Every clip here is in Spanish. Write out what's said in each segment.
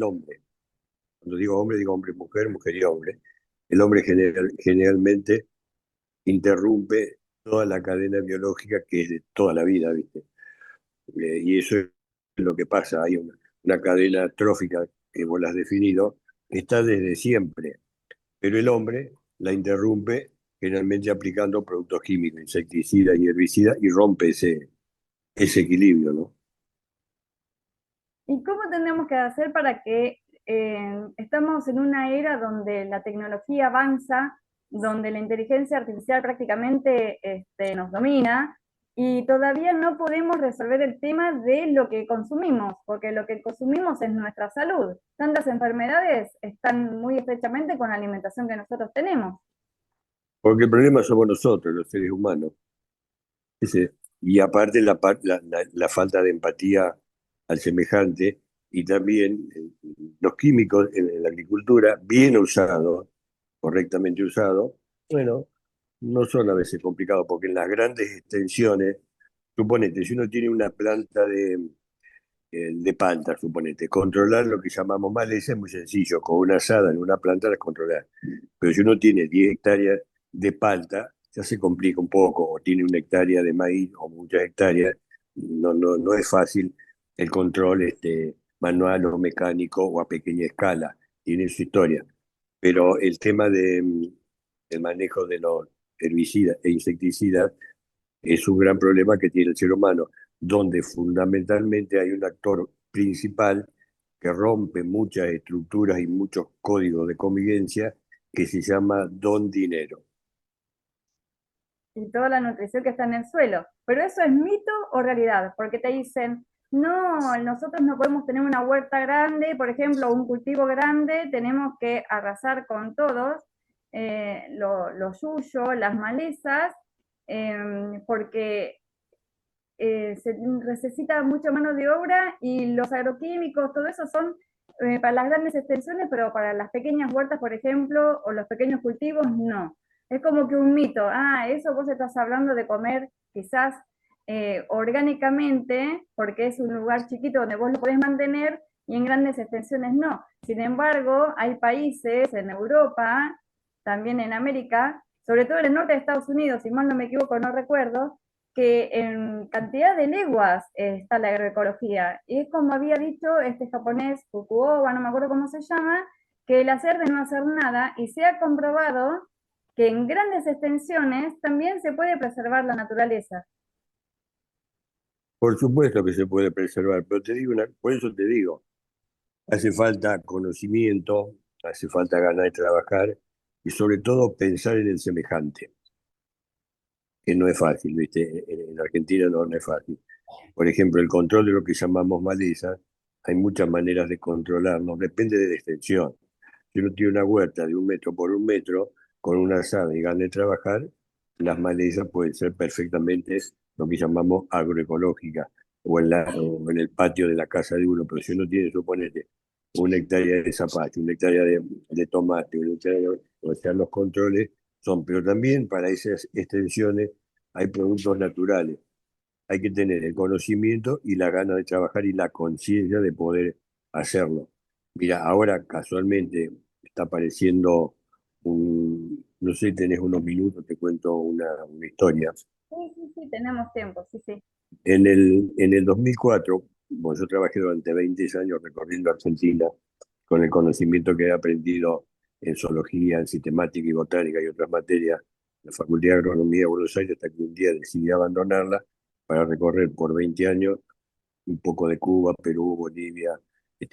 hombre. Cuando digo hombre, mujer, mujer y hombre. El hombre generalmente interrumpe toda la cadena biológica que es de toda la vida, ¿viste? Y eso es lo que pasa. Hay una cadena trófica que vos la has definido, que está desde siempre, pero el hombre la interrumpe generalmente aplicando productos químicos, insecticidas y herbicidas, y rompe ese equilibrio, ¿no? ¿Y cómo tendríamos que hacer para que estamos en una era donde la tecnología avanza, donde la inteligencia artificial prácticamente nos domina y todavía no podemos resolver el tema de lo que consumimos, porque lo que consumimos es nuestra salud? Tantas enfermedades están muy estrechamente con la alimentación que nosotros tenemos. Porque el problema somos nosotros, los seres humanos. Ese- y aparte la falta de empatía al semejante y también los químicos en la agricultura, bien usados, correctamente usados, bueno, no son a veces complicados porque en las grandes extensiones, suponete, si uno tiene una planta de palta, suponete, controlar lo que llamamos maleza es muy sencillo, con una asada en una planta la controlar. Pero si uno tiene 10 hectáreas de palta, ya se complica un poco, o tiene una hectárea de maíz o muchas hectáreas, no es fácil el control manual o mecánico o a pequeña escala, tiene su historia. Pero el tema el manejo de los herbicidas e insecticidas es un gran problema que tiene el ser humano, donde fundamentalmente hay un actor principal que rompe muchas estructuras y muchos códigos de convivencia que se llama don dinero. Y toda la nutrición que está en el suelo. Pero eso es mito o realidad, porque te dicen, no, nosotros no podemos tener una huerta grande, por ejemplo, un cultivo grande, tenemos que arrasar con todos lo suyo, las malezas, porque se necesita mucha mano de obra y los agroquímicos, todo eso son para las grandes extensiones, pero para las pequeñas huertas, por ejemplo, o los pequeños cultivos, no. Es como que un mito. Ah, eso vos estás hablando de comer quizás orgánicamente, porque es un lugar chiquito donde vos lo podés mantener y en grandes extensiones no. Sin embargo, hay países en Europa, también en América, sobre todo en el norte de Estados Unidos, si mal no me equivoco, no recuerdo, que en cantidad de leguas está la agroecología. Y es como había dicho este japonés, Fukuoka, no me acuerdo cómo se llama, que el hacer de no hacer nada, y se ha comprobado que en grandes extensiones también se puede preservar la naturaleza. Por supuesto que se puede preservar, pero por eso te digo, hace falta conocimiento, hace falta ganas de trabajar y sobre todo pensar en el semejante, que no es fácil, ¿viste? En Argentina no es fácil. Por ejemplo, el control de lo que llamamos maleza, hay muchas maneras de controlarlo, depende de la extensión. Si uno tiene una huerta de 1 metro por 1 metro, con una asada y ganas de trabajar, las malezas pueden ser perfectamente lo que llamamos agroecológicas, o en el patio de la casa de uno, pero si uno tiene, suponete, 1 hectárea de zapallo, 1 hectárea de tomate, 1 hectárea o sea, los controles son, pero también para esas extensiones hay productos naturales. Hay que tener el conocimiento y la gana de trabajar y la conciencia de poder hacerlo. Mira, ahora casualmente está apareciendo no sé, tenés unos minutos, te cuento una historia. Sí, sí, sí, tenemos tiempo, sí, sí. En el 2004, bueno, yo trabajé durante 20 años recorriendo Argentina con el conocimiento que he aprendido en zoología, en sistemática y botánica y otras materias, en la Facultad de Agronomía de Buenos Aires, hasta que un día decidí abandonarla para recorrer por 20 años un poco de Cuba, Perú, Bolivia,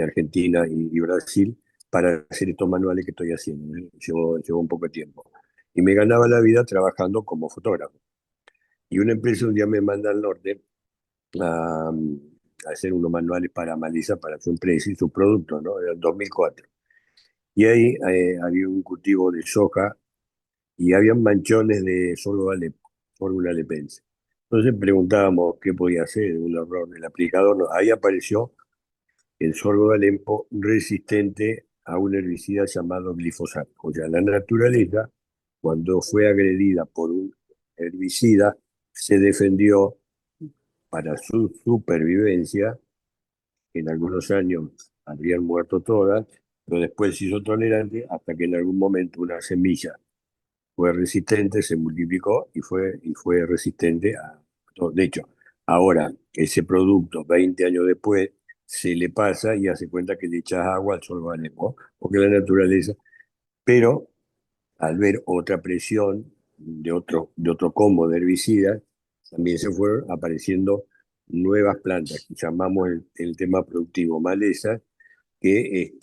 Argentina y Brasil para hacer estos manuales que estoy haciendo. Llevó un poco de tiempo. Y me ganaba la vida trabajando como fotógrafo. Y una empresa un día me manda al norte a hacer unos manuales para Malisa, para su empresa y sus productos, ¿no? Era el 2004. Y ahí había un cultivo de soja y había manchones de sorgo Alepo, fórmula alepense. Entonces preguntábamos qué podía hacer, un error del aplicador. No, ahí apareció el sorgo de Alepo resistente a un herbicida llamado glifosato. O sea, la naturaleza, cuando fue agredida por un herbicida, se defendió para su supervivencia en algunos años habrían muerto todas, pero después se hizo tolerante hasta que en algún momento una semilla fue resistente, se multiplicó y fue resistente a todo. De hecho, ahora ese producto, 20 años después, se le pasa y hace cuenta que le echas agua al sol, ¿vale? ¿No? Porque la naturaleza, pero al ver otra presión de otro combo de herbicidas, también se fueron apareciendo nuevas plantas, que llamamos el tema productivo maleza, que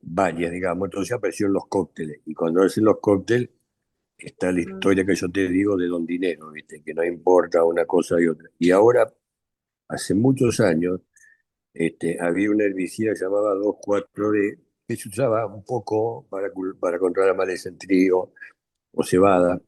varias, digamos, entonces aparecieron los cócteles, y cuando hacen los cócteles, está la Mm. historia que yo te digo de Don Dinero, ¿viste? Que no importa una cosa y otra. Y ahora, hace muchos años, había una herbicida llamada 2,4-D que se usaba un poco para controlar maleza en trigo o cebada,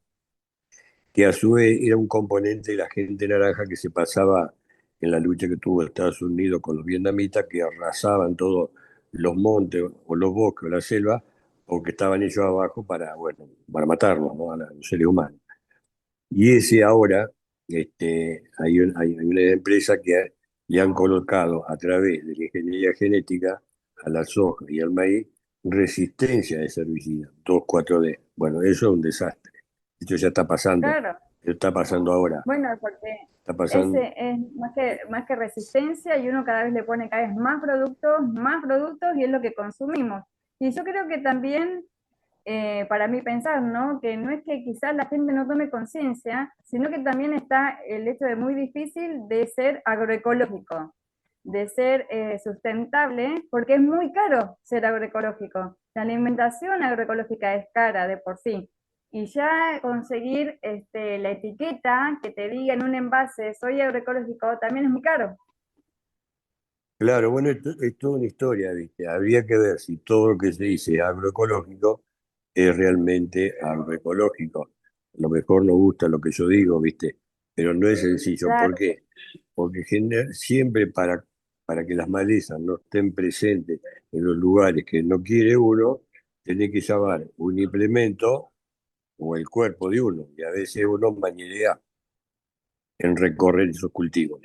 que a su vez era un componente de la gente naranja que se pasaba en la lucha que tuvo Estados Unidos con los vietnamitas, que arrasaban todos los montes o los bosques o la selva, porque estaban ellos abajo para, bueno, para matarnos, ¿no? A los seres humanos. Y ese ahora, hay una empresa que le han colocado a través de la ingeniería genética a la soja y al maíz resistencia a ese herbicida, 2,4-D. Bueno, eso es un desastre. Esto ya Claro, está pasando ahora, bueno, porque está pasando. ese es más que resistencia y uno cada vez le pone cada vez más productos y es lo que consumimos. Y yo creo que también, para mí pensar, ¿no? Que no es que quizás la gente no tome conciencia, sino que también está el hecho de muy difícil de ser agroecológico, de ser sustentable, porque es muy caro ser agroecológico. La alimentación agroecológica es cara de por sí. Y ya conseguir la etiqueta que te diga en un envase soy agroecológico también es muy caro. Claro, bueno, esto es toda una historia, ¿viste? Habría que ver si todo lo que se dice agroecológico es realmente agroecológico. A lo mejor no gusta lo que yo digo, ¿viste? Pero no es sencillo. ¿Por Claro, qué? Porque siempre para que las malezas no estén presentes en los lugares que no quiere uno, tiene que llevar un implemento o el cuerpo de uno, y a veces uno mañerea en recorrer esos cultivos.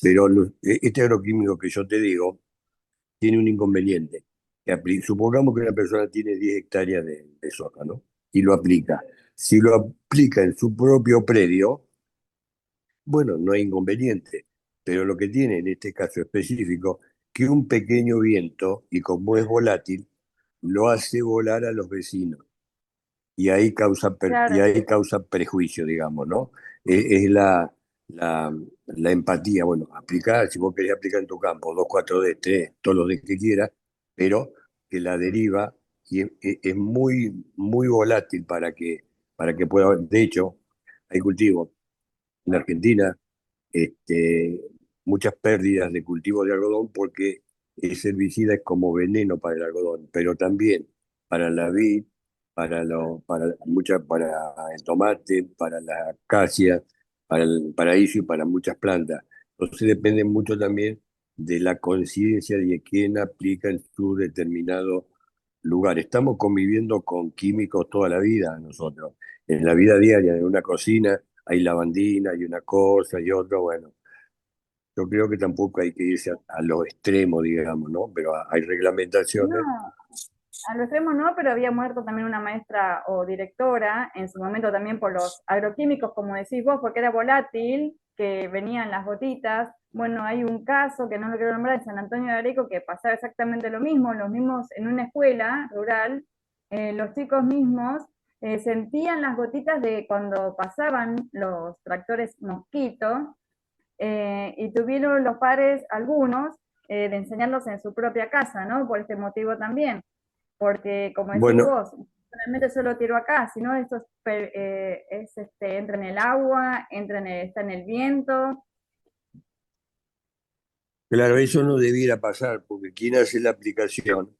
Pero este agroquímico que yo te digo tiene un inconveniente. Supongamos que una persona tiene 10 hectáreas de soja, ¿no? Y lo aplica. Si lo aplica en su propio predio, bueno, no hay inconveniente. Pero lo que tiene en este caso específico, que un pequeño viento, y como es volátil, lo hace volar a los vecinos. Y claro. ahí causa prejuicio, digamos, ¿no? Es la empatía. Bueno, aplicar, si vos querés aplicar en tu campo 2,4-D, 3, todos los D que quieras, pero que la deriva y es muy, muy volátil para que pueda. De hecho, hay cultivos en Argentina, este, muchas pérdidas de cultivos de algodón porque ese herbicida es como veneno para el algodón, pero también para la vid, para el tomate, para la acacia, para el paraíso y para muchas plantas. Entonces depende mucho también de la conciencia de quién aplica en su determinado lugar. Estamos conviviendo con químicos toda la vida nosotros. En la vida diaria, en una cocina, hay lavandina, hay una cosa y otra, bueno, yo creo que tampoco hay que irse a los extremos, digamos, ¿no? Pero hay reglamentaciones. No, a lo extremo no, pero había muerto también una maestra o directora, en su momento también por los agroquímicos, como decís vos, porque era volátil, que venían las gotitas. Bueno, hay un caso que no lo quiero nombrar, en San Antonio de Areco, que pasaba exactamente lo mismo, los mismos en una escuela rural, los chicos mismos sentían las gotitas de cuando pasaban los tractores mosquito, y tuvieron los padres, algunos, de enseñarlos en su propia casa, ¿no? Por este motivo también, porque como decís Bueno, vos, realmente yo lo tiro acá, si no esto entra en el agua, está en el viento. claro, eso no debiera pasar, porque quien hace la aplicación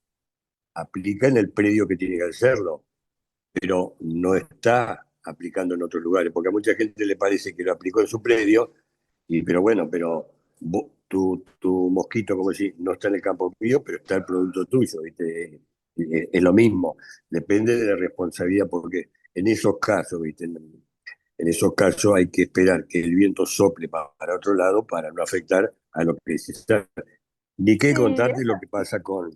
aplica en el predio que tiene que hacerlo, pero no está aplicando en otros lugares, porque a mucha gente le parece que lo aplicó en su predio, pero bueno, pero tu mosquito, como decís, no está en el campo mío, pero está el producto tuyo, ¿viste? Es lo mismo, depende de la responsabilidad, porque en esos casos, ¿viste? En esos casos hay que esperar que el viento sople para otro lado para no afectar a lo que se está. Ni qué Sí, contarte lo que pasa con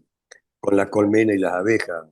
las colmenas y las abejas.